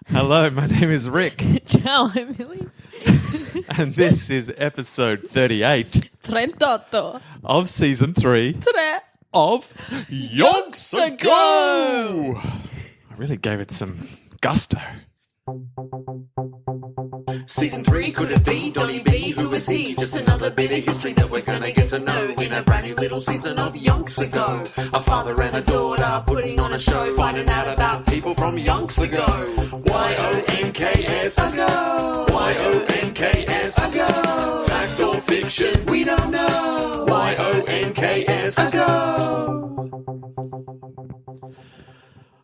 Hello, my name is Rick. Ciao, Emily. And this is episode 38 38. of season 3 Tre. of Yonks Ago. I really gave it some gusto. Season 3, could it be Donny B? Who is he? Just another bit of history that we're gonna get to know in a brand new little season of Yonks Ago. A father and a daughter putting on a show, finding out about people from Yonks Ago. Y-O-N-K-S Ago. Y-O-N-K-S Ago. Fact or fiction, we don't know. Y-O-N-K-S Ago.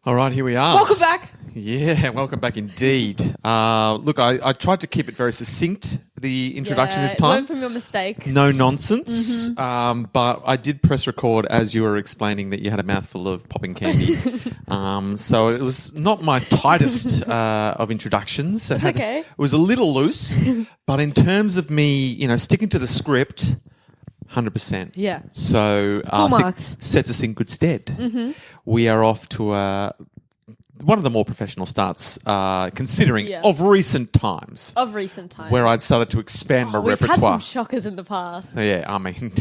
All right, here we are. Welcome back. Yeah, welcome back indeed. Look, I tried to keep it very succinct, the introduction this time. Learn from your mistakes. No nonsense. But I did press record as you were explaining that you had a mouthful of popping candy. So it was not my tightest of introductions. That's okay. It was a little loose, but in terms of me, sticking to the script, 100%. Yeah. So Full I think marks. sets us in good stead. We are off to one of the more professional starts, considering of recent times. Of recent times. Where I'd started to expand my We've repertoire. had some shockers in the past. So yeah, I mean,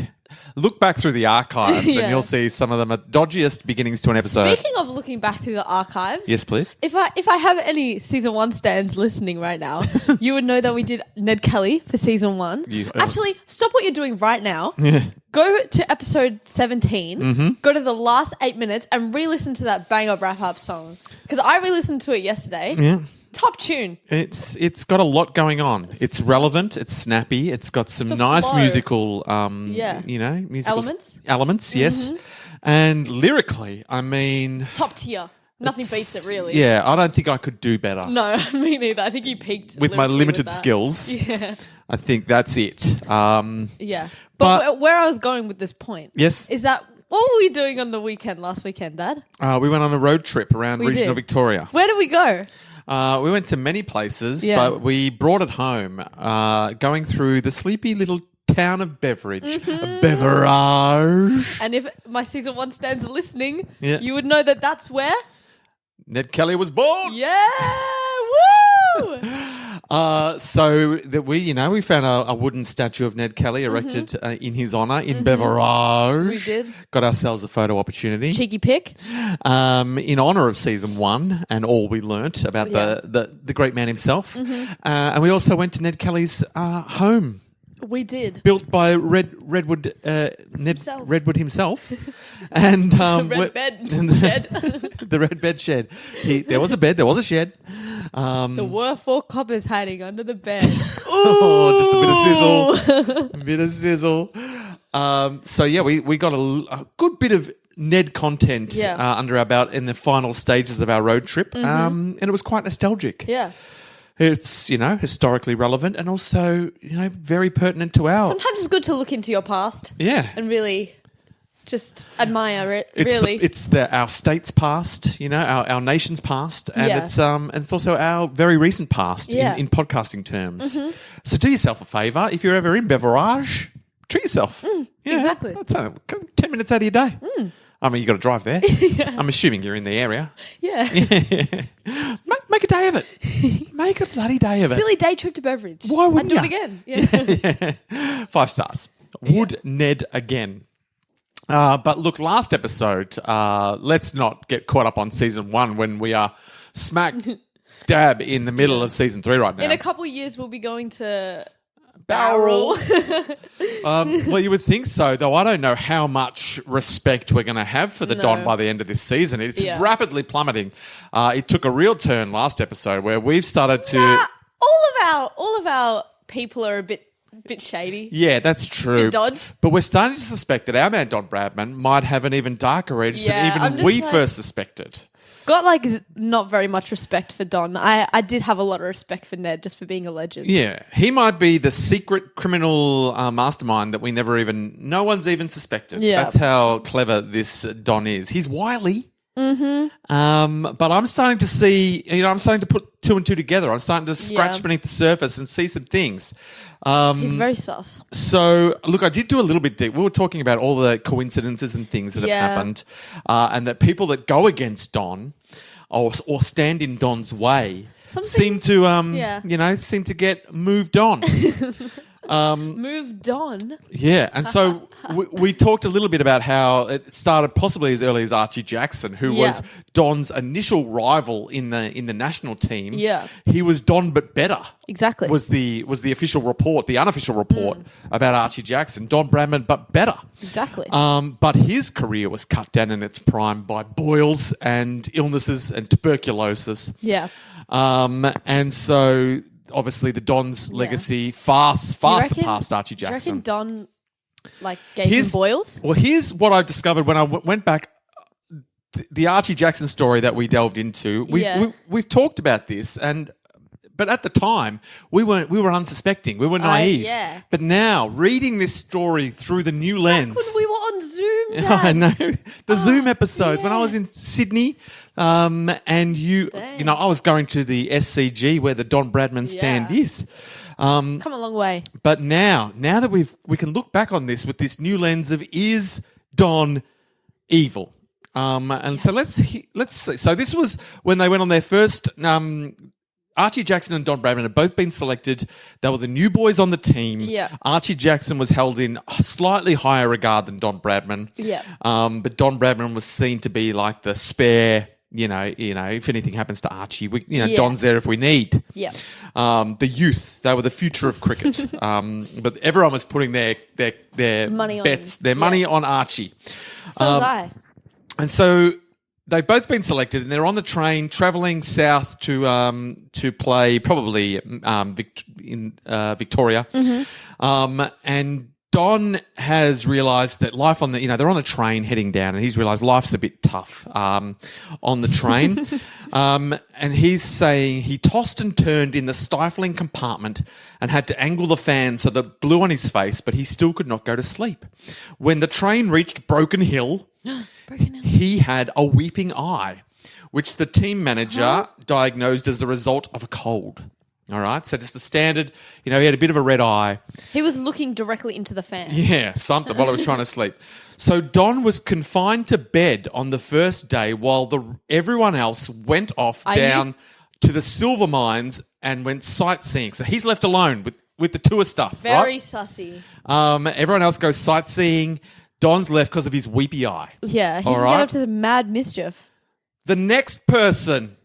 look back through the archives Yeah. and you'll see some of them are dodgiest beginnings to an episode. Speaking of looking back through the archives. Yes, please. If I have any season 1 stands listening right now, you would know that we did Ned Kelly for season 1. Actually, stop what you're doing right now. Go to episode 17, go to the last 8 minutes and re-listen to that bang up wrap-up song. Because I re-listened to it yesterday. Yeah. Top tune. It's got a lot going on. It's relevant. It's snappy. It's got some nice flow. musical, musical elements. Yes, and lyrically, I mean, Top tier. Nothing beats it, really. Yeah, I don't think I could do better. No, me neither. I think you peaked with my lyrically limited with that. skills. Yeah. I think that's it. Yeah. But where I was going with this point Yes. is that what were we doing on the weekend, last weekend, Dad? We went on a road trip around We regional did. Victoria. Where did we go? We went to many places, Yeah. but we brought it home, going through the sleepy little town of Beveridge. Beverage. And if my season 1 stands listening, Yeah. you would know that that's where? Ned Kelly was born. Yeah! Woo! So that we found a wooden statue of Ned Kelly erected in his honour in Beverage. We did. Got ourselves a photo opportunity. Cheeky pick. In honour of season 1 and all we learnt about the great man himself. And we also went to Ned Kelly's home. We did. Built by Redwood himself, and Red bed shed. the red bed shed. There was a bed, there was a shed. There were 4 coppers hiding under the bed. Oh, just a bit of sizzle, a bit of sizzle. So yeah, we got a good bit of Ned content under our belt in the final stages of our road trip, and it was quite nostalgic. Yeah. It's, historically relevant and also, very pertinent to our... Sometimes it's good to look into your past. Yeah. And really just admire it, It's really. it's our state's past, our nation's past, and Yeah. it's also our very recent past in podcasting terms. So do yourself a favour. If you're ever in Beverage, treat yourself. exactly. That's 10 minutes out of your day. I mean, you got to drive there. I'm assuming you're in the area. Yeah. Make a day of it. Make a bloody day of it. Silly day trip to Beveridge. Why wouldn't I'd do ya? it again. Yeah. 5 stars. Would Ned again. But look, last episode, let's not get caught up on season 1 when we are smack dab in the middle of season 3 right now. In a couple of years, we'll be going to Barrel. Well, you would think so, though I don't know how much respect we're going to have for the Don by the end of this season. It's rapidly plummeting. It took a real turn last episode where we've started to... all of our people are a bit shady. Yeah, that's true. Bit dodge. But we're starting to suspect that our man Don Bradman might have an even darker edge than even we first suspected. Got not very much respect for Don. I did have a lot of respect for Ned just for being a legend. Yeah, he might be the secret criminal mastermind that no one's even suspected. Yeah. That's how clever this Don is. He's wily. But I'm starting to see, I'm starting to put 2 and 2 together. I'm starting to scratch beneath the surface and see some things. He's very sus. So, look, I did do a little bit deep. We were talking about all the coincidences and things that have happened, and that people that go against Don, or stand in Don's way seem things- to seem to get moved on. Moved on. Yeah, and so we talked a little bit about how it started possibly as early as Archie Jackson, who was Don's initial rival in the national team. Yeah. He was Don but better. Exactly. Was the official report, the unofficial report about Archie Jackson, Don Bradman but better. Exactly. But his career was cut down in its prime by boils and illnesses and tuberculosis. Yeah. And so obviously the Don's legacy far surpassed Archie Do you Jackson. reckon Don gave him boils? Well, here's what I've discovered when I went back. The Archie Jackson story that we delved into. We've talked about this, but at the time we were unsuspecting. We were naive. But now reading this story through the new lens. We were on Zoom. Dad. I know the Zoom episodes when I was in Sydney. And I was going to the SCG where the Don Bradman stand is. Come a long way. But now that we can look back on this with this new lens of, is Don evil? So let's see. So this was when they went on their first. Archie Jackson and Don Bradman had both been selected. They were the new boys on the team. Yeah. Archie Jackson was held in slightly higher regard than Don Bradman. Yeah. But Don Bradman was seen to be like the spare. If anything happens to Archie, Don's there if we need. Yeah. The youth, they were the future of cricket. But everyone was putting their money bets, on, their money on Archie. So was I. And so they've both been selected, and they're on the train travelling south to play probably in Victoria. Mm-hmm. And Don has realised that life on they're on a train heading down, and he's realised life's a bit tough on the train. And he's saying he tossed and turned in the stifling compartment and had to angle the fan so that it blew on his face, but he still could not go to sleep. When the train reached Broken Hill, he had a weeping eye, which the team manager diagnosed as the result of a cold. All right, so just the standard, he had a bit of a red eye. He was looking directly into the fan. Yeah, something, while I was trying to sleep. So Don was confined to bed on the first day while everyone else went off down to the silver mines and went sightseeing. So he's left alone with the tour stuff, Very right? sussy. Everyone else goes sightseeing. Don's left because of his weepy eye. Yeah, he can get up to some mad mischief. The next person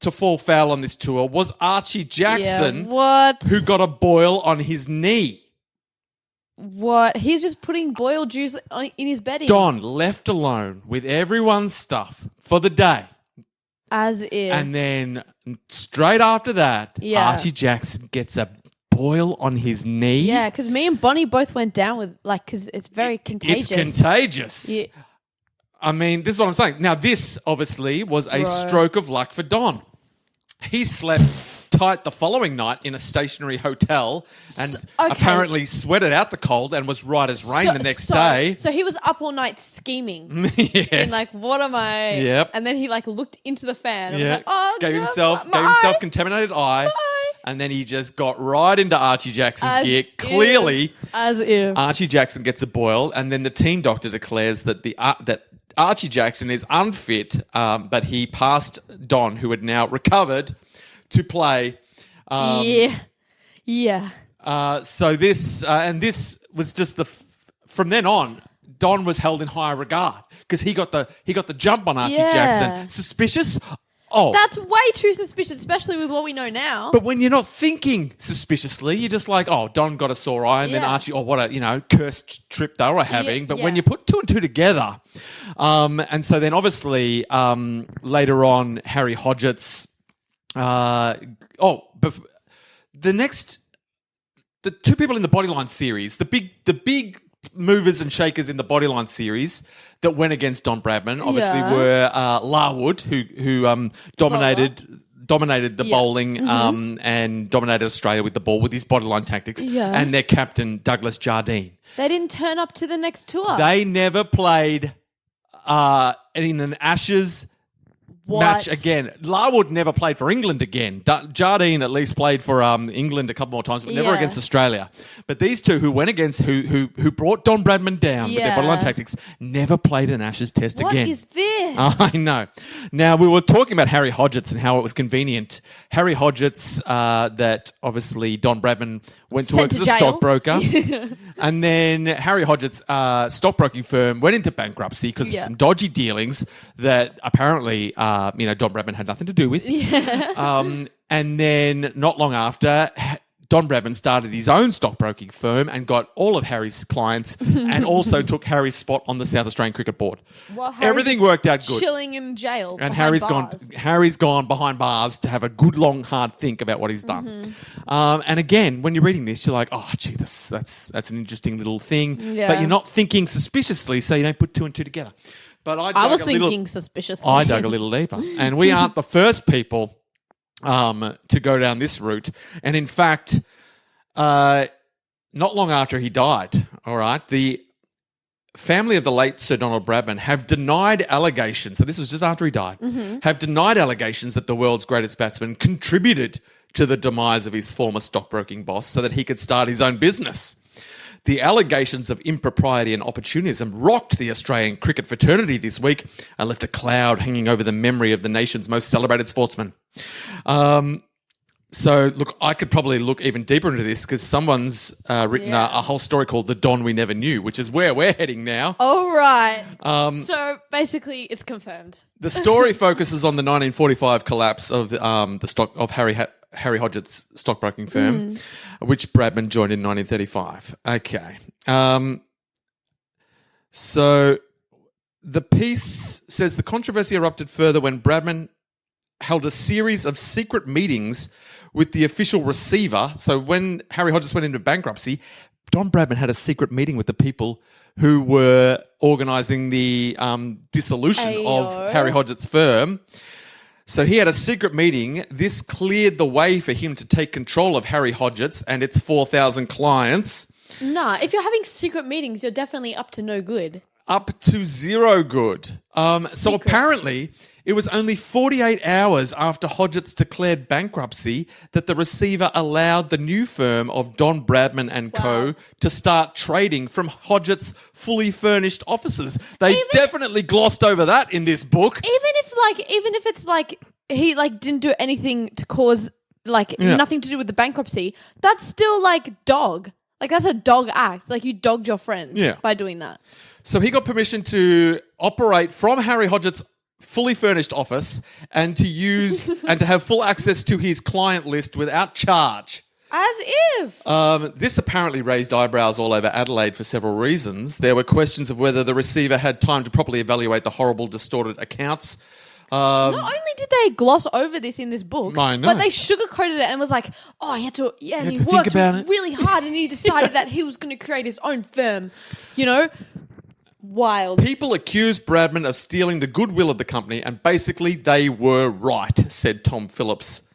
to fall foul on this tour was Archie Jackson. Yeah, what? Who got a boil on his knee. What? He's just putting boiled juice in his bedding. Don left alone with everyone's stuff for the day. As if. And then straight after that, Archie Jackson gets a boil on his knee. Yeah, because me and Bonnie both went down with, because it's very contagious. It's contagious. Yeah. I mean, this is what I'm saying. Now, this obviously was a stroke of luck for Don. He slept tight the following night in a stationary hotel and apparently sweated out the cold and was right as rain the next day. So he was up all night scheming. Yes. And what am I? Yep. And then he looked into the fan and was like, oh, gave no, himself contaminated eye. And then he just got right into Archie Jackson's gear. Clearly, as if Archie Jackson gets a boil, and then the team doctor declares that that Archie Jackson is unfit, but he passed Don, who had now recovered, to play. Yeah. So this was just from then on, Don was held in high regard because he got the jump on Archie Jackson. Suspicious. Oh, that's way too suspicious, especially with what we know now. But when you're not thinking suspiciously, you're just like, oh, Don got a sore eye, and then Archie, what a cursed trip they were having. But when you put two and two together, and so then obviously later on, Harry Hodgetts. But the two people in the Bodyline series, the big movers and shakers in the Bodyline series that went against Don Bradman obviously were Larwood, who dominated the bowling and dominated Australia with the ball with his Bodyline tactics, and their captain Douglas Jardine. They didn't turn up to the next tour. They never played in an Ashes match again. Larwood never played for England again. Jardine at least played for England a couple more times, but never against Australia. But these two who went against, who brought Don Bradman down with their borderline tactics, never played an Ashes test again. What is this? I know. Now, we were talking about Harry Hodgetts and how it was convenient. Harry Hodgetts, that obviously Don Bradman went to work as a stockbroker. And then Harry Hodgetts' stockbroking firm went into bankruptcy because of some dodgy dealings that apparently, Don Bradman had nothing to do with. And then not long after, Don Bradman started his own stockbroking firm and got all of Harry's clients and also took Harry's spot on the South Australian Cricket Board. Well, everything worked out good. Chilling in jail. And Harry's gone behind bars to have a good, long, hard think about what he's done. And again, when you're reading this, you're like, oh, gee, that's an interesting little thing. Yeah. But you're not thinking suspiciously, so you don't put two and two together. But I was thinking suspiciously. I dug a little deeper. And we aren't the first people to go down this route. And in fact, not long after he died, all right, the family of the late Sir Donald Bradman have denied allegations, so this was just after he died, have denied allegations that the world's greatest batsman contributed to the demise of his former stockbroking boss so that he could start his own business. The allegations of impropriety and opportunism rocked the Australian cricket fraternity this week and left a cloud hanging over the memory of the nation's most celebrated sportsman. So, look, I could probably look even deeper into this because someone's written a whole story called The Don We Never Knew, which is where we're heading now. Oh, right. So, basically, it's confirmed. The story focuses on the 1945 collapse of the stock of Harry Hodgetts' stockbroking firm, which Bradman joined in 1935. Okay. So the piece says the controversy erupted further when Bradman held a series of secret meetings with the official receiver. So when Harry Hodgetts went into bankruptcy, Don Bradman had a secret meeting with the people who were organising the dissolution of Harry Hodgetts' firm. So he had a secret meeting. This cleared the way for him to take control of Harry Hodgetts and its 4,000 clients. Nah, if you're having secret meetings, you're definitely up to no good. Up to zero good. So apparently it was only 48 hours after Hodgetts declared bankruptcy that the receiver allowed the new firm of Don Bradman and Co. to start trading from Hodgetts' fully furnished offices. They definitely glossed over that in this book. Even if it's like he didn't do anything to cause nothing to do with the bankruptcy, that's still dog. That's a dog act. You dogged your friend by doing that. So he got permission to operate from Harry Hodgetts' fully furnished office and to use and to have full access to his client list without charge. As if. This apparently raised eyebrows all over Adelaide for several reasons. There were questions of whether the receiver had time to properly evaluate the horrible, distorted accounts. Not only did they gloss over this in this book, I know, but they sugarcoated it and was like, oh, he had to, and he worked really hard and he decided that he was going to create his own firm, Wild. People accused Bradman of stealing the goodwill of the company, and basically they were right, said Tom Phillips,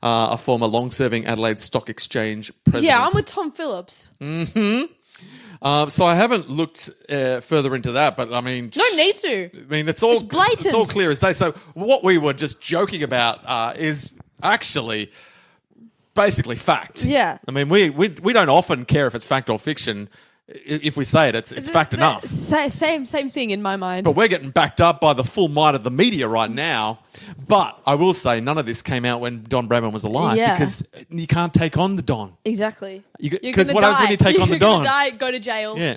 a former long-serving Adelaide Stock Exchange president. Yeah, I'm with Tom Phillips. So I haven't looked further into that, but I mean... No need to. I mean, it's blatant. It's all clear as day. So what we were just joking about is actually basically fact. Yeah. I mean, we don't often care if it's fact or fiction. If we say it, it's fact enough. Same thing in my mind. But we're getting backed up by the full might of the media right now. But I will say none of this came out when Don Bradman was alive because you can't take on the Don. Exactly. Because what happens when you take on the Don? You're going to die, go to jail. Yeah.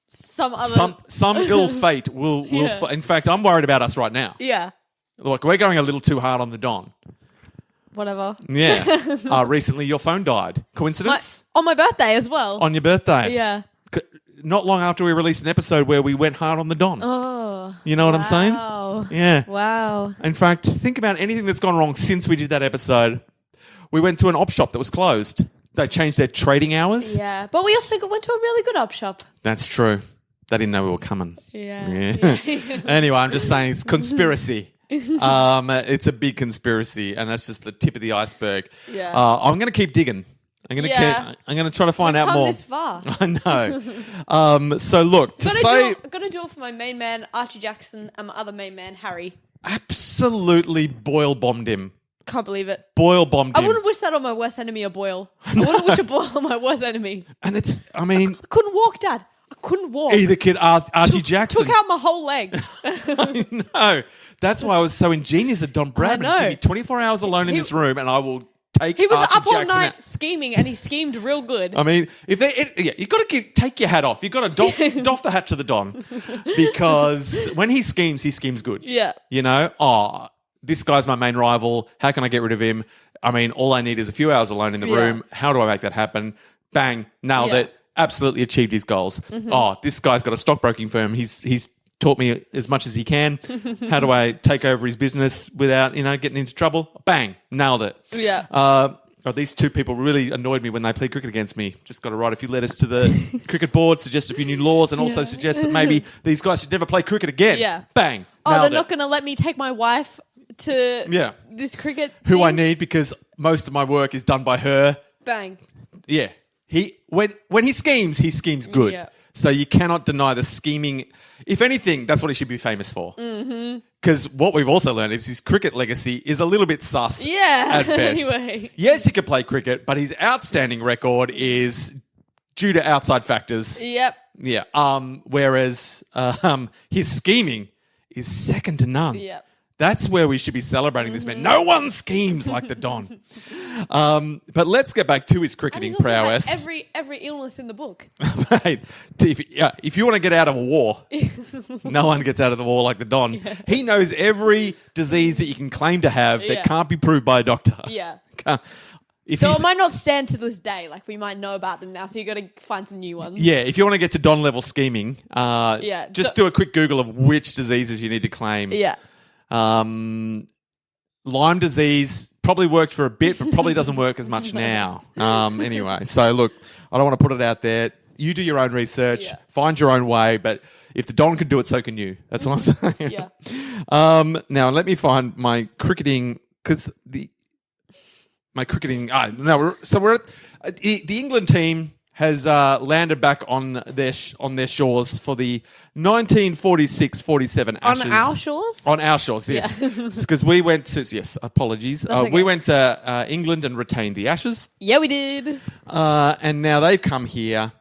Some ill fate will in fact, I'm worried about us right now. Yeah. Look, we're going a little too hard on the Don. Whatever. Yeah. Recently your phone died. Coincidence? On my birthday as well. On your birthday? Yeah. Not long after we released an episode where we went hard on the Don. Oh. You know what I'm saying? Yeah. Wow. In fact, think about anything that's gone wrong since we did that episode. We went to an op shop that was closed. They changed their trading hours. Yeah. But we also went to a really good op shop. That's true. They didn't know we were coming. Yeah. Anyway, I'm just saying it's conspiracy. It's a big conspiracy, and that's just the tip of the iceberg. Yeah. I'm going to keep digging. I'm going to try to find out more. This far. I know. So look, I'm going to do it for my main man, Archie Jackson, and my other main man, Harry. Absolutely boil bombed him. Can't believe it. Boil bombed him. I wouldn't wish that on my worst enemy, a boil. I wouldn't wish a boil on my worst enemy. And I couldn't walk, Dad. I couldn't walk. Either kid, Archie Jackson. Took out my whole leg. I know. That's why I was so ingenious at Don Bradman. I know. Give me 24 hours alone in this room and I will take He was Archie up all Jackson night out. scheming, and he schemed real good. I mean, you got to take your hat off. You got to doff the hat to the Don, because when he schemes good. Yeah. You know, this guy's my main rival. How can I get rid of him? I mean, all I need is a few hours alone in the room. How do I make that happen? Bang, nailed it. Absolutely achieved his goals. This guy's got a stockbroking firm. He's taught me as much as he can. How do I take over his business without, getting into trouble? Bang, nailed it. Yeah. These two people really annoyed me when they played cricket against me. Just got to write a few letters to the cricket board, suggest a few new laws, and also suggest that maybe these guys should never play cricket again. Yeah. Bang. They're not going to let me take my wife to this cricket Who thing? I need, because most of my work is done by her. Bang. Yeah. When he schemes good. Yeah. So you cannot deny the scheming. If anything, that's what he should be famous for. Because what we've also learned is his cricket legacy is a little bit sus at best. Anyway. Yes, he can play cricket, but his outstanding record is due to outside factors. Yep. Yeah. Whereas his scheming is second to none. Yep. That's where we should be celebrating this man. No one schemes like the Don. But let's get back to his cricketing And he's also prowess. had every illness in the book. Mate, if you want to get out of a war, no one gets out of the war like the Don. Yeah. He knows every disease that you can claim to have that can't be proved by a doctor. Yeah. So it might not stand to this day. Like, we might know about them now, so you got to find some new ones. Yeah, if you want to get to Don level scheming, just do a quick Google of which diseases you need to claim. Yeah. Lyme disease probably worked for a bit, but probably doesn't work as much now. Anyway, so look, I don't want to put it out there. You do your own research, find your own way, but if the Don can do it, so can you. That's what I'm saying. Yeah. Now, let me find my cricketing, because so we're at, the England team has landed back on their shores for the 1946-47 Ashes. On our shores? On our shores, yes. Because we went to... Yes, apologies. Okay. We went to England and retained the Ashes. Yeah, we did. And now they've come here.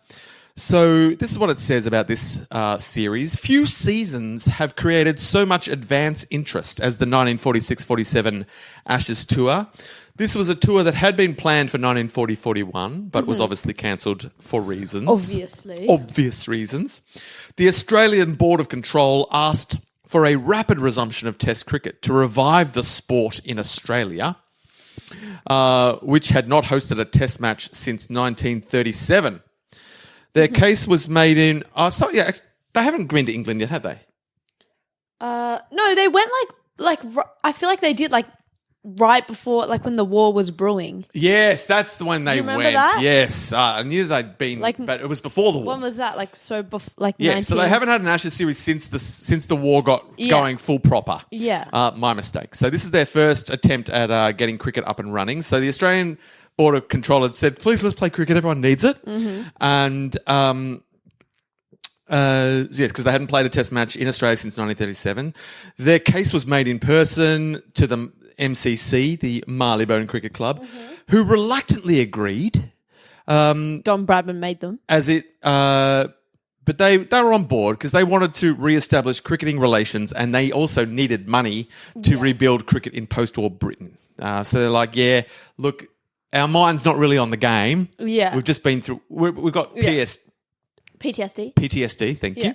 So this is what it says about this series. Few seasons have created so much advance interest as the 1946-47 Ashes tour. This was a tour that had been planned for 1940-41, but was obviously cancelled for reasons. Obvious reasons. The Australian Board of Control asked for a rapid resumption of Test cricket to revive the sport in Australia, which had not hosted a Test match since 1937. Their case was made in... they haven't been to England yet, have they? No, they went like I feel like they did right before, when the war was brewing. Yes, that's the one they Do you remember went. that? Yes, I knew they'd been, but it was before the war. When was that? So 19... they haven't had an Ashes series since the war got going full proper. Yeah. My mistake. So this is their first attempt at getting cricket up and running. So the Australian Board of Control had said, please, let's play cricket. Everyone needs it. And... because they hadn't played a Test match in Australia since 1937. Their case was made in person to the MCC, the Marylebone Cricket Club, who reluctantly agreed. Don Bradman made them. But they were on board because they wanted to re-establish cricketing relations, and they also needed money to rebuild cricket in post-war Britain. So they're like, look, our mind's not really on the game. Yeah. We've just been through... We've got PTSD, thank you.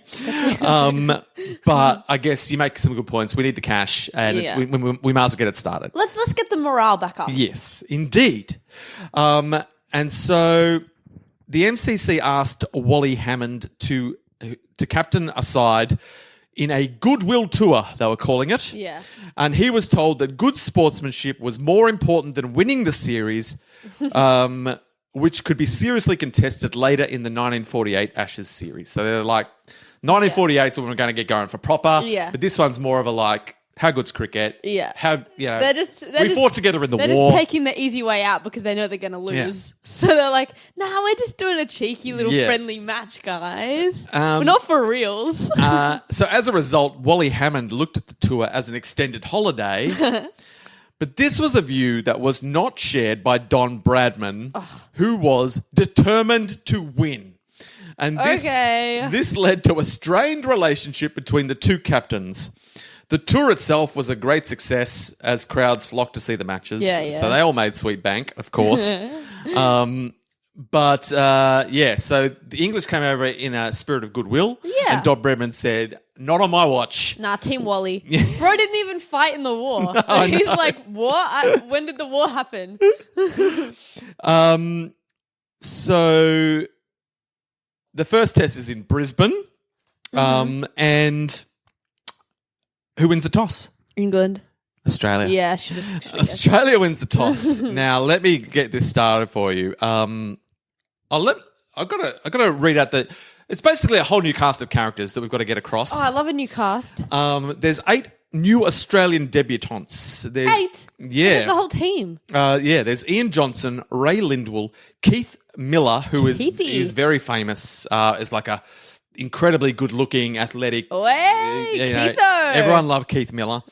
But I guess you make some good points. We need the cash, and we might as well get it started. Let's get the morale back up. Yes, indeed. And so the MCC asked Wally Hammond to captain a side in a goodwill tour, they were calling it. Yeah. And he was told that good sportsmanship was more important than winning the series, which could be seriously contested later in the 1948 Ashes series. So they're like, 1948 is when we're going to get going for proper. Yeah. But this one's more of a how good's cricket? Yeah. How, we fought together in the war. They're just taking the easy way out because they know they're going to lose. Yeah. So they're like, nah, we're just doing a cheeky little friendly match, guys. We're not for reals. So as a result, Wally Hammond looked at the tour as an extended holiday. But this was a view that was not shared by Don Bradman, who was determined to win. And this led to a strained relationship between the two captains. The tour itself was a great success as crowds flocked to see the matches. Yeah. So they all made sweet bank, of course. So the English came over in a spirit of goodwill. Yeah. And Don Bradman said, not on my watch. Nah, Team Wally. Bro didn't even fight in the war. No, he's like, what? When did the war happen? So the first test is in Brisbane. And who wins the toss? England. Australia. Yeah, Australia wins the toss. Now, let me get this started for you. I've got to read out the. It's basically a whole new cast of characters that we've got to get across. Oh, I love a new cast. There's 8 new Australian debutantes. 8? Yeah. The whole team. There's Ian Johnson, Ray Lindwell, Keith Miller, who is very famous, is like a incredibly good-looking, athletic. Keitho. Everyone loved Keith Miller.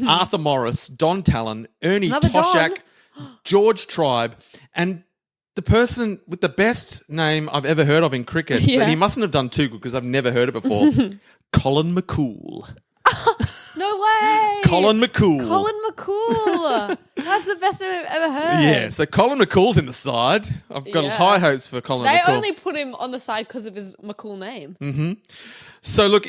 Arthur Morris, Don Talon, Ernie Toshak, George Tribe, and the person with the best name I've ever heard of in cricket, but he mustn't have done too good because I've never heard it before, Colin McCool. No way. Colin McCool. That's the best name I've ever heard. Yeah, so Colin McCool's in the side. I've got high hopes for Colin McCool. They only put him on the side because of his McCool name. Mm-hmm. So look,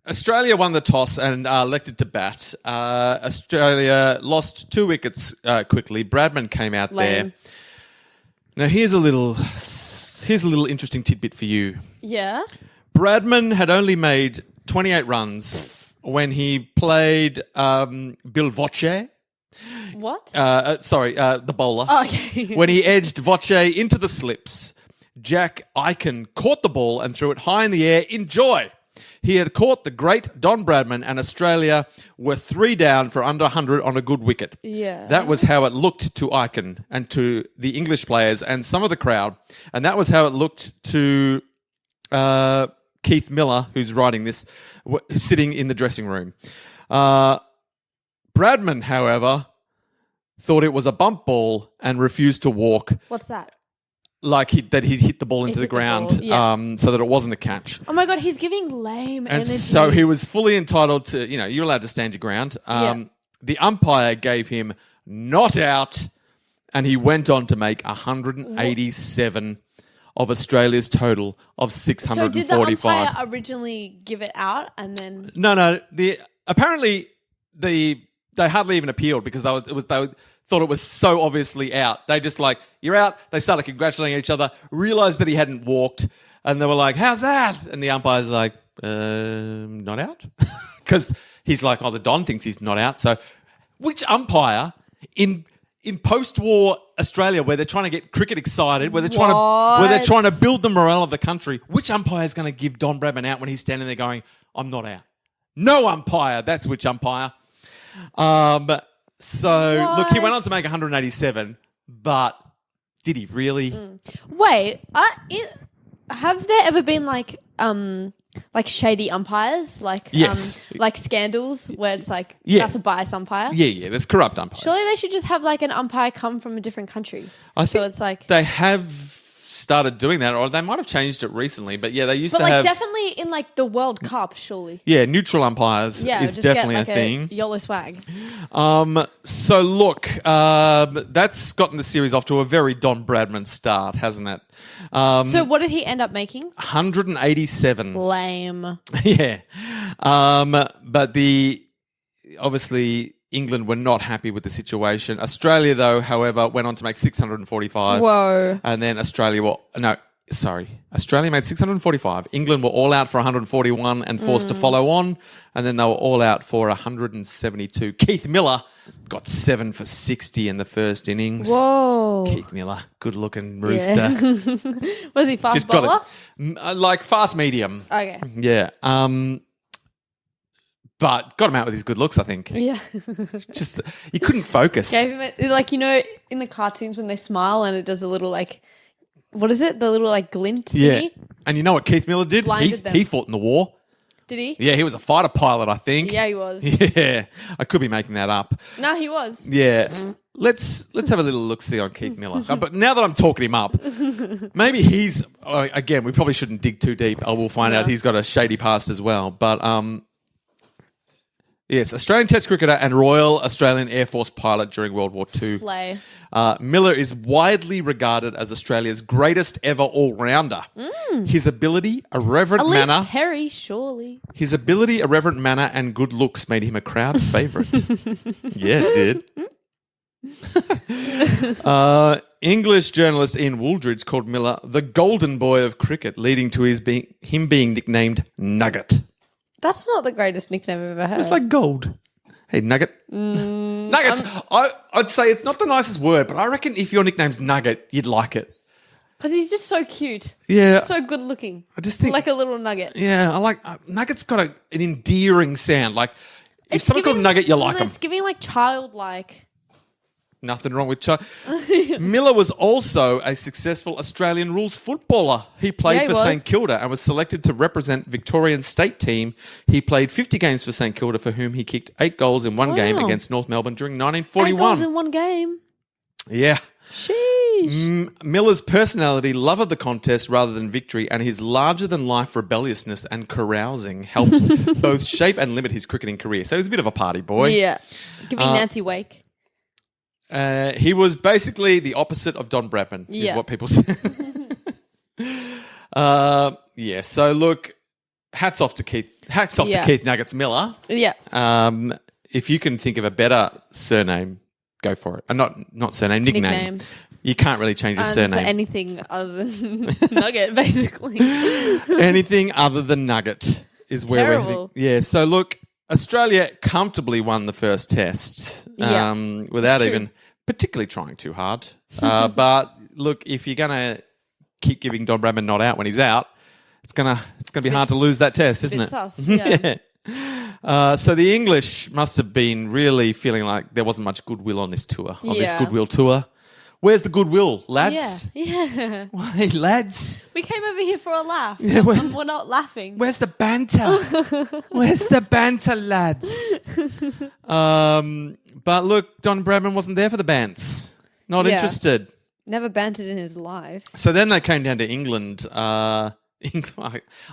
Australia won the toss and elected to bat. Australia lost 2 wickets quickly. Bradman came out there. Now here's a little interesting tidbit for you. Yeah. Bradman had only made 28 runs when he played Bill Voce. What? The bowler. Oh, okay. When he edged Voce into the slips, Jack Eichen caught the ball and threw it high in the air in joy. He had caught the great Don Bradman, and Australia were 3 down for under 100 on a good wicket. Yeah. That was how it looked to Eichen and to the English players and some of the crowd. And that was how it looked to Keith Miller, who's writing this, sitting in the dressing room. Bradman, however, thought it was a bump ball and refused to walk. What's that? Like he'd hit the ball into the ground so that it wasn't a catch. Oh my God, he's giving lame and energy. So he was fully entitled to, you're allowed to stand your ground. The umpire gave him not out, and he went on to make 187 of Australia's total of 645. So did the umpire originally give it out and then... No. Apparently, they hardly even appealed because they thought it was so obviously out. They just like, you're out. They started congratulating each other, realised that he hadn't walked, and they were like, how's that? And the umpire's like, not out? Because he's like, the Don thinks he's not out. So which umpire in post-war Australia, where they're trying to get cricket excited, where they're trying to build the morale of the country, which umpire is going to give Don Bradman out when he's standing there going, I'm not out? No umpire. That's which umpire. So, look, he went on to make 187, but did he really? Wait, have there ever been like shady umpires? Yes. Like scandals where it's like, that's a biased umpire? Yeah, there's corrupt umpires. Surely they should just have like an umpire come from a different country. I think it's like they have started doing that, or they might have changed it recently, but they used to have... But definitely in like the World Cup, surely. Yeah, neutral umpires is definitely a thing. YOLO swag. So look, that's gotten the series off to a very Don Bradman start, hasn't it? So what did he end up making? 187. Lame. Yeah. But obviously England were not happy with the situation. Australia, though, however, went on to make 645. Whoa. And then Australia made 645. England were all out for 141 and forced to follow on. And then they were all out for 172. Keith Miller got 7 for 60 in the first innings. Whoa. Keith Miller, good-looking rooster. Yeah. Was he fast bowler? Like fast medium. Okay. Yeah. but got him out with his good looks, I think. Yeah. Just he couldn't focus. Gave him it, like, in the cartoons when they smile and it does the little, like, what is it? The little, like, glint thingy? Yeah. And you know what Keith Miller did? Blinded them. He fought in the war. Did he? Yeah, he was a fighter pilot, I think. Yeah, he was. Yeah. I could be making that up. No, he was. Yeah. Let's have a little look-see on Keith Miller. But now that I'm talking him up, maybe he's... again, we probably shouldn't dig too deep. I will find out he's got a shady past as well. But, yes, Australian Test cricketer and Royal Australian Air Force pilot during World War II. Slay. Miller is widely regarded as Australia's greatest ever all-rounder. His ability, irreverent manner... Perry, surely. His ability, irreverent manner, and good looks made him a crowd favourite. Yeah, it did. English journalist Ian Wooldridge called Miller the golden boy of cricket, leading to him being nicknamed Nugget. That's not the greatest nickname I've ever heard. It's like gold. Hey, Nugget. Nuggets. I'd say it's not the nicest word, but I reckon if your nickname's Nugget, you'd like it. Because he's just so cute. Yeah. So good looking. I just think... Like a little nugget. Yeah, I like... Nugget's got an endearing sound. Like, if someone called Nugget, you like them. It's giving like childlike... Nothing wrong with Miller was also a successful Australian rules footballer. He played for St Kilda and was selected to represent Victorian state team. He played 50 games for St Kilda, for whom he kicked 8 goals in one game against North Melbourne during 1941. 8 goals in one game? Yeah. Sheesh. Miller's personality, love of the contest rather than victory, and his larger-than-life rebelliousness and carousing helped both shape and limit his cricketing career. So he was a bit of a party boy. Yeah. Giving Nancy Wake. He was basically the opposite of Don Bradman, is what people say. So look, hats off to Keith Nuggets Miller. Yeah. If you can think of a better surname, go for it. Not surname, nickname. You can't really change your surname. Anything other than Nugget, basically. Anything other than Nugget is where we're heading. Yeah, so look, Australia comfortably won the first test without even particularly trying too hard. But look, if you're going to keep giving Don Bradman not out when he's out, it's gonna be hard to lose that test, isn't it? Sus, yeah. So the English must have been really feeling like there wasn't much goodwill on this tour, this goodwill tour. Where's the goodwill, lads? Yeah. Hey, lads. We came over here for a laugh. Yeah, and we're not laughing. Where's the banter? Where's the banter, lads? But look, Don Bradman wasn't there for the bants. Not interested. Never bantered in his life. So then they came down to England. I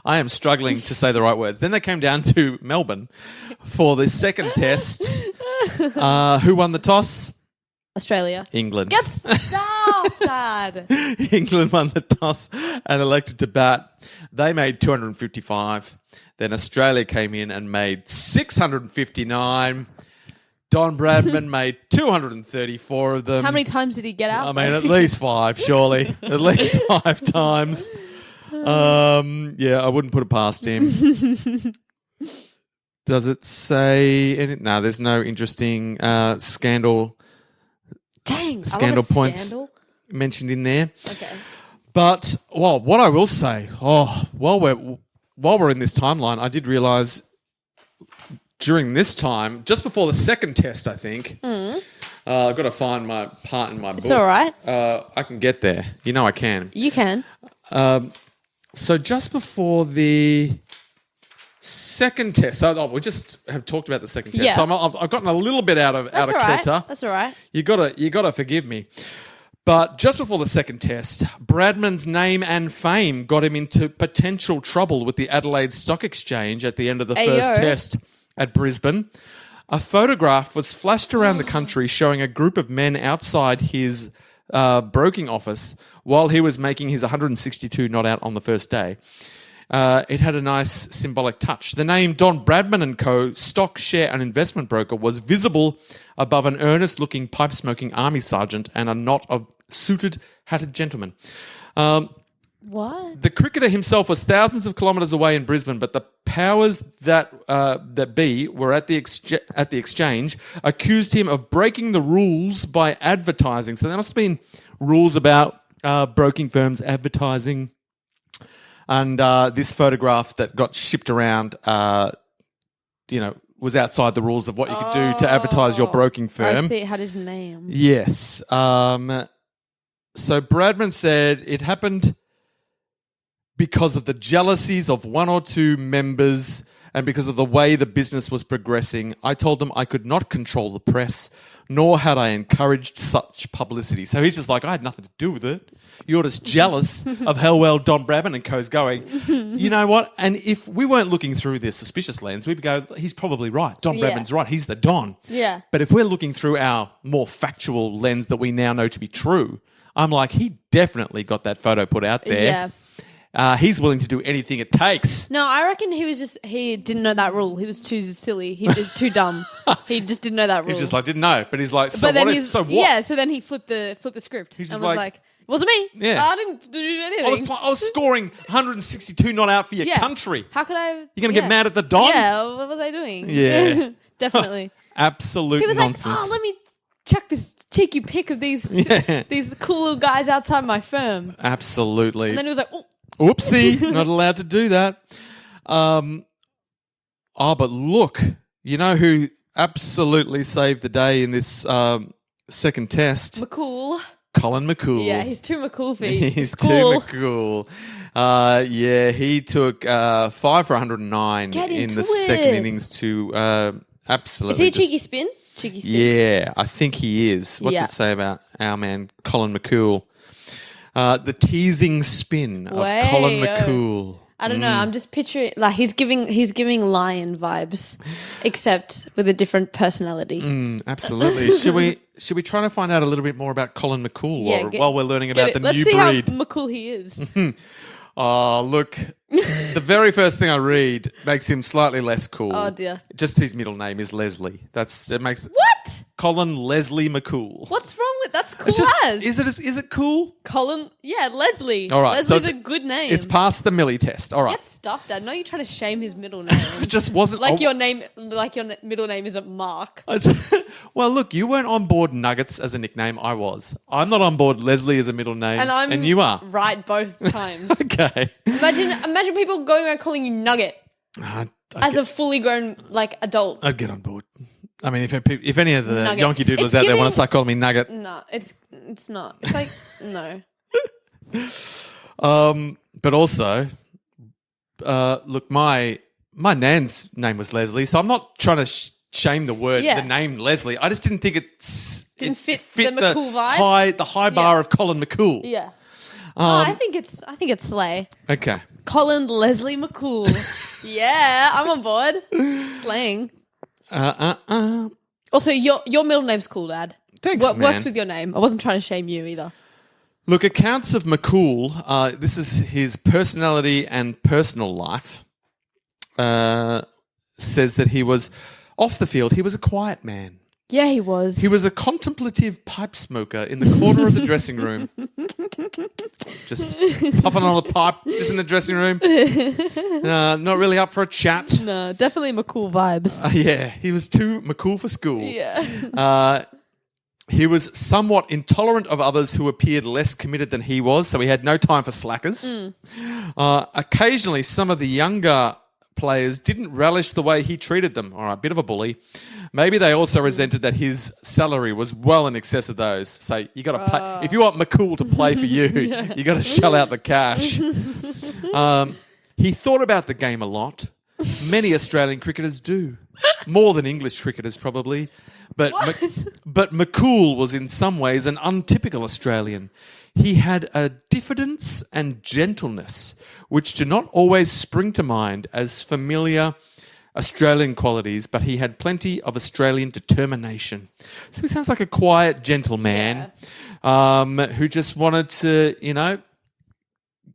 am struggling to say the right words. Then they came down to Melbourne for the second test. Who won the toss? Australia. England. Get stuffed, Dad. England won the toss and elected to bat. They made 255. Then Australia came in and made 659. Don Bradman made 234 of them. How many times did he get out? I mean, at least 5, surely. At least 5 times. I wouldn't put it past him. Does it say... No, there's no interesting scandal... Dang, scandal points scandal. Mentioned in there. Okay. But what I will say, while we're in this timeline, I did realise during this time, just before the second test, I think, I've got to find my part in my book. It's all right. I can get there. You know I can. You can. So just before the second test, so we just have talked about the second test. Yeah. So I've gotten a little bit out of kilter. That's all right. You gotta forgive me. But just before the second test, Bradman's name and fame got him into potential trouble with the Adelaide Stock Exchange at the end of the first test at Brisbane. A photograph was flashed around the country showing a group of men outside his broking office while he was making his 162 not out on the first day. It had a nice symbolic touch. The name Don Bradman & Co., stock, share and investment broker, was visible above an earnest-looking, pipe-smoking army sergeant and a knot of suited, hatted gentlemen. What? The cricketer himself was thousands of kilometres away in Brisbane, but the powers that be were at the exchange accused him of breaking the rules by advertising. So there must have been rules about broking firms advertising. And this photograph that got shipped around, was outside the rules of what you could do to advertise your broking firm. I see. It had his name. Yes. So Bradman said it happened because of the jealousies of one or two members and because of the way the business was progressing. I told them I could not control the press, nor had I encouraged such publicity. So he's just like, I had nothing to do with it. You're just jealous of how well Don Bradman and co.'s going. You know what? And if we weren't looking through this suspicious lens, we'd go, he's probably right. Don Bradman's right. He's the Don. Yeah. But if we're looking through our more factual lens that we now know to be true, I'm like, he definitely got that photo put out there. Yeah. He's willing to do anything it takes. No, I reckon he didn't know that rule. He was too silly. He did too dumb. He just didn't know that rule. He just like didn't know. But he's like, so but then what if, so what? Yeah, so then he flipped the script He's and just was like, it wasn't me. Yeah. I didn't do anything. I was scoring 162 not out for your country. How could I? You're going to get mad at the Don? Yeah, what was I doing? Yeah. Definitely. Absolute He was nonsense. like, let me chuck this cheeky pic of these cool little guys outside my firm. Absolutely. And then he was like, oh. Whoopsie, not allowed to do that. But look, you know who absolutely saved the day in this second test? McCool. Colin McCool. Yeah, he's too McCool for you. He's cool. too McCool. He took 5 for 109 in the second innings to absolutely. Is he a cheeky spin? Cheeky spin. Yeah, I think he is. What's it say about our man Colin McCool? The teasing spin of Colin McCool. I don't know. I'm just picturing like he's giving Lion vibes, except with a different personality. Absolutely. Should we try to find out a little bit more about Colin McCool while we're learning about the Let's new see breed? how McCool he is. Oh, look. The very first thing I read makes him slightly less cool. Oh, dear. Just his middle name is Leslie. It makes What? Colin Leslie McCool. What's wrong with that's cool It's just, as? is it cool? Colin? Yeah, Leslie. All right, so Leslie's a good name. It's past the Millie test. All right. Get stuffed, Dad. No, you're trying to shame his middle name. It just wasn't like your middle name isn't Mark. Well, look, you weren't on board Nuggets as a nickname. I was. I'm not on board Leslie as a middle name, and you are right both times. Okay. Imagine people going around calling you Nugget as a fully grown adult. I'd get on board. I mean, if any of the Nugget. Yonky doodlers out there want to start calling me Nugget, no, it's not. It's like no. But also, look, my nan's name was Leslie, so I'm not trying to shame the name Leslie. I just didn't think it fit the McCool vibe. The high bar of Colin McCool. Yeah. I think it's slay. Okay. Colin Leslie McCool. Yeah, I'm on board. Slang. Also, your middle name's cool, Dad. Thanks, man. Works with your name. I wasn't trying to shame you either. Look, accounts of McCool, this is his personality and personal life, says that he was, off the field, he was a quiet man. Yeah, he was. He was a contemplative pipe smoker in the corner of the dressing room. Just puffing on a pipe just in the dressing room. Not really up for a chat. No, definitely McCool vibes. Yeah, he was too McCool for school. Yeah. He was somewhat intolerant of others who appeared less committed than he was, so he had no time for slackers. Occasionally, some of the younger players didn't relish the way he treated them. All right, bit of a bully. Maybe they also resented that his salary was well in excess of those. So you got to pay. If you want McCool to play for you, you got to shell out the cash. He thought about the game a lot. Many Australian cricketers do. More than English cricketers, probably. But McCool was in some ways an untypical Australian. He had a diffidence and gentleness which do not always spring to mind as familiar Australian qualities, but he had plenty of Australian determination. So he sounds like a quiet gentleman who just wanted to,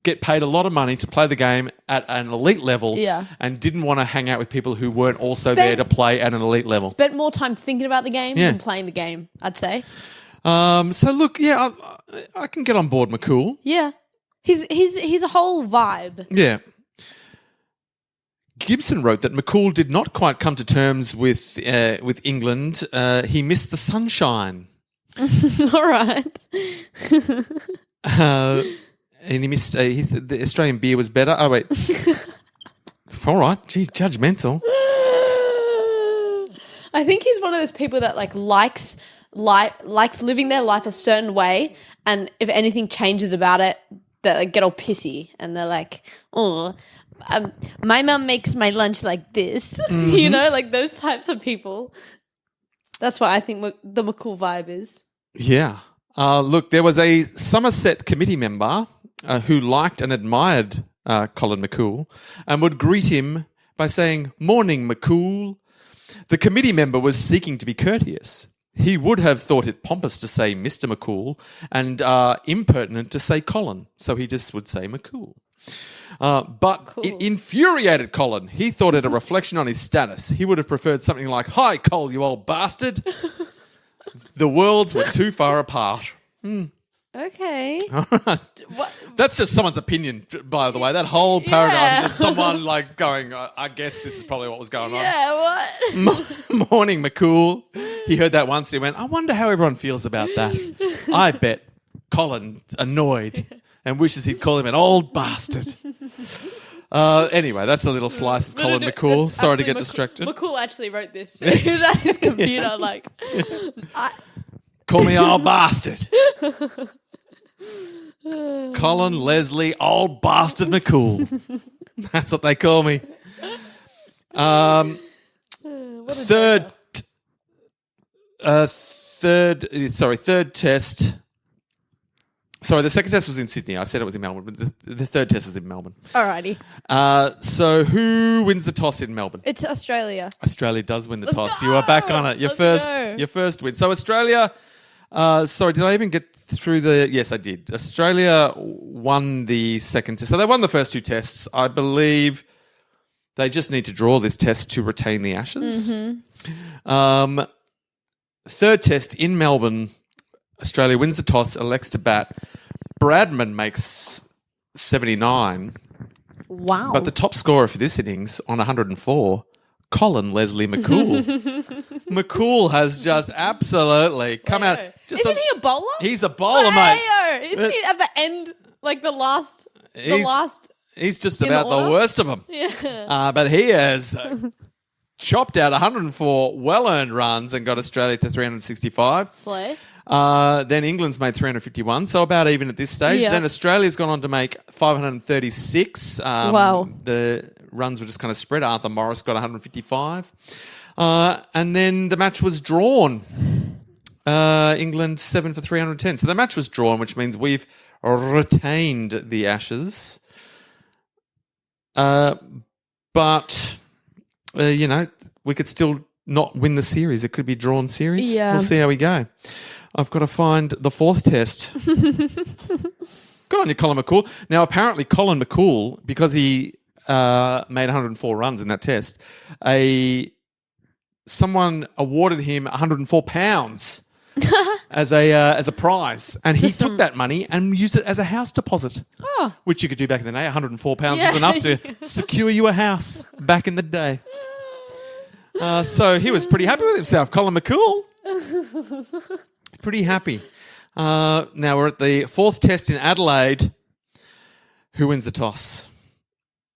get paid a lot of money to play the game at an elite level and didn't want to hang out with people who weren't also there to play at an elite level. Spent more time thinking about the game than playing the game, I'd say. So look, I can get on board McCool. Yeah. He's a whole vibe. Yeah. Gibson wrote that McCool did not quite come to terms with England. He missed the sunshine. All right. And he missed the Australian beer was better. Oh, wait. All right. Geez, judgmental. I think he's one of those people that likes living their life a certain way, and if anything changes about it, they get all pissy and they're like, oh, my mum makes my lunch like this. You know, like those types of people. That's what I think the McCool vibe is. Yeah. Look, there was a Somerset committee member who liked and admired Colin McCool and would greet him by saying, "Morning, McCool." The committee member was seeking to be courteous. He would have thought it pompous to say Mr. McCool and impertinent to say Colin, so he just would say McCool. But it infuriated Colin. He thought it a reflection on his status. He would have preferred something like, "Hi, Cole, you old bastard." The worlds were too far apart. Okay. That's just someone's opinion, by the way. That whole paragraph is just someone going, I guess this is probably what was going on. Yeah, what? Morning, McCool. He heard that once. He went, I wonder how everyone feels about that. I bet Colin's annoyed and wishes he'd call him an old bastard. Anyway, that's a little slice of Colin McCool. Sorry to get distracted. McCool actually wrote this. He was at his computer call me old bastard. Colin Leslie, old bastard McCool. That's what they call me. Third test. Sorry, the second test was in Sydney. I said it was in Melbourne, but the third test is in Melbourne. Alrighty. So who wins the toss in Melbourne? It's Australia. Australia does win the toss. You are back on it. Your first win. So Australia. Sorry, did I even get through the... Yes, I did. Australia won the second test. So they won the first two tests. I believe they just need to draw this test to retain the Ashes. Mm-hmm. Third test in Melbourne, Australia wins the toss, elects to bat. Bradman makes 79. Wow. But the top scorer for this innings on 104... Colin Leslie McCool. McCool has just absolutely come out. Isn't he a bowler? He's a bowler, mate. Isn't he at the end, like the last? He's just about the worst of them. Yeah. But he has chopped out 104 well-earned runs and got Australia to 365. Slay. Then England's made 351, so about even at this stage. Yeah. Then Australia's gone on to make 536. Wow. The runs were just kind of spread. Arthur Morris got 155. And then the match was drawn. England 7 for 310. So the match was drawn, which means we've retained the Ashes. But, we could still not win the series. It could be a drawn series. Yeah. We'll see how we go. I've got to find the fourth test. Good on you, Colin McCool. Now, apparently Colin McCool, because he made 104 runs in that test, someone awarded him £104 as a prize, and he took that money and used it as a house deposit, which you could do back in the day. £104 was enough to secure you a house back in the day. So he was pretty happy with himself, Colin McCool. Pretty happy. Now we're at the fourth test in Adelaide. Who wins the toss?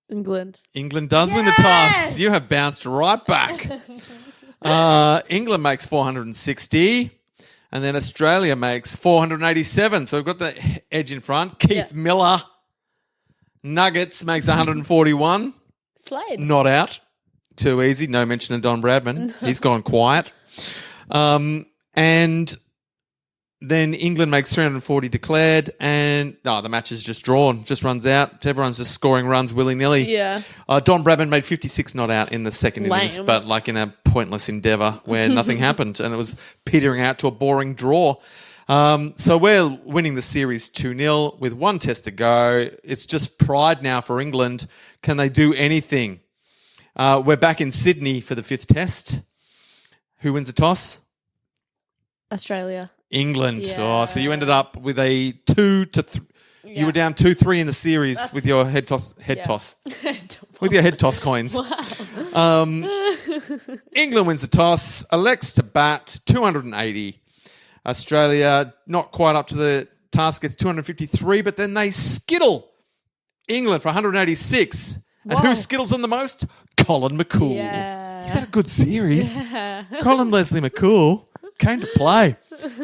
England. England does win the toss. You have bounced right back. England makes 460, and then Australia makes 487. So we've got the edge in front. Keith Miller, Nuggets, makes 141. Slade. Not out. Too easy. No mention of Don Bradman. He's gone quiet. And then England makes 340 declared, and the match is just drawn, just runs out. Everyone's just scoring runs willy-nilly. Yeah. Don Bradman made 56 not out in the second innings, but like in a pointless endeavour where nothing happened, and it was petering out to a boring draw. So we're winning the series 2-0 with one test to go. It's just pride now for England. Can they do anything? We're back in Sydney for the fifth test. Who wins the toss? Australia. England. Yeah. Oh, so you ended up with a 2-3. You were down 2-3 in the series with your head toss. With your head toss coins. Wow. England wins the toss, elects to bat 280. Australia not quite up to the task, gets 253, but then they skittle England for 186. And who skittles them the most? Colin McCool. Yeah. Is that a good series? Colin Leslie McCool came to play.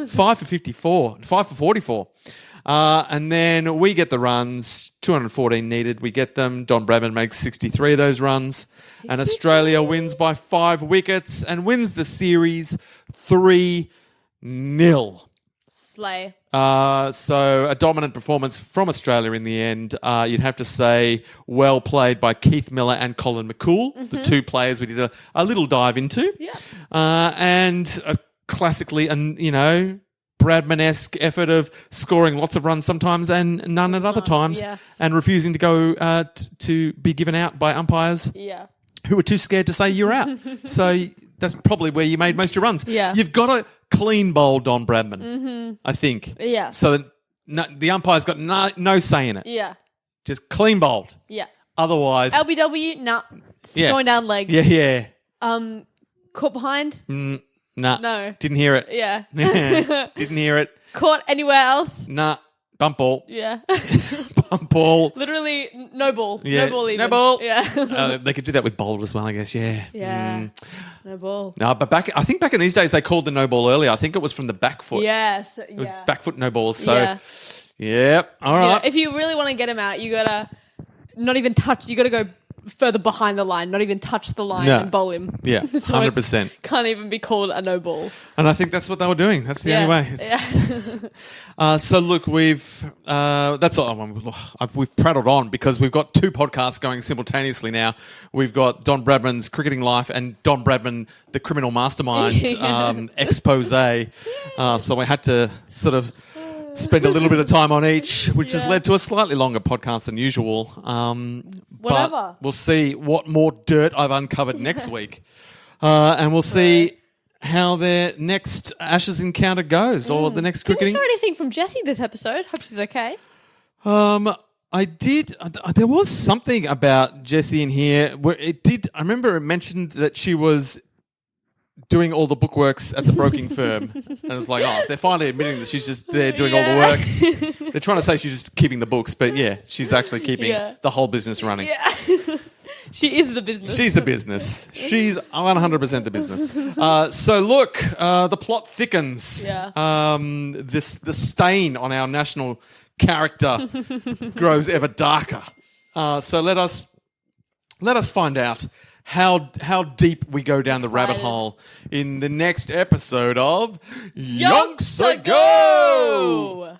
5 for 54, 5 for 44. And then we get the runs, 214 needed. We get them. Don Bradman makes 63 of those runs. 63. And Australia wins by 5 wickets and wins the series 3-0. Slay. So a dominant performance from Australia in the end. You'd have to say well played by Keith Miller and Colin McCool, the two players we did a little dive into. Yeah. And classically, Bradman-esque effort of scoring lots of runs sometimes and none at other times, and refusing to go to be given out by umpires who were too scared to say you're out. So that's probably where you made most of your runs. Yeah. You've got to clean bowl Don Bradman, I think. Yeah. So that the umpire's got no say in it. Yeah. Just clean bowled. Yeah. Otherwise... LBW, nah. It's going down leg. Yeah. Caught behind? Nah. No. Didn't hear it. Yeah. Didn't hear it. Caught anywhere else? Nah. Bump ball. Yeah. Bump ball. Literally no ball. Yeah. No ball even. No ball. Yeah. They could do that with bowled as well, I guess. Yeah. Yeah. No ball. No, but I think back in these days they called the no ball earlier. I think it was from the back foot. Yes. It was back foot no balls. So, yep. All right. Yeah. If you really want to get him out, you got to not even touch. You got to go further behind the line, not even touch the line and bowl him. Yeah, so 100%. Can't even be called a no ball. And I think that's what they were doing. That's the only way. So look, that's all. We've prattled on because we've got 2 podcasts going simultaneously now. We've got Don Bradman's Cricketing Life and Don Bradman, the Criminal Mastermind expose. So we had to sort of spend a little bit of time on each, which has led to a slightly longer podcast than usual. Whatever. But we'll see what more dirt I've uncovered next week. And we'll see how their next Ashes encounter goes or the next cricketing. Didn't hear anything from Jessie this episode. Hope she's okay. I did. There was something about Jessie in here where I remember it mentioned that she was doing all the bookworks at the broking firm. And it was like, they're finally admitting that she's just there doing all the work. They're trying to say she's just keeping the books, but she's actually keeping the whole business running. Yeah. She is the business. She's the business. She's 100% the business. So look, the plot thickens. Yeah. The stain on our national character grows ever darker. So let us find out how deep we go down the rabbit hole in the next episode of Yonks Ago!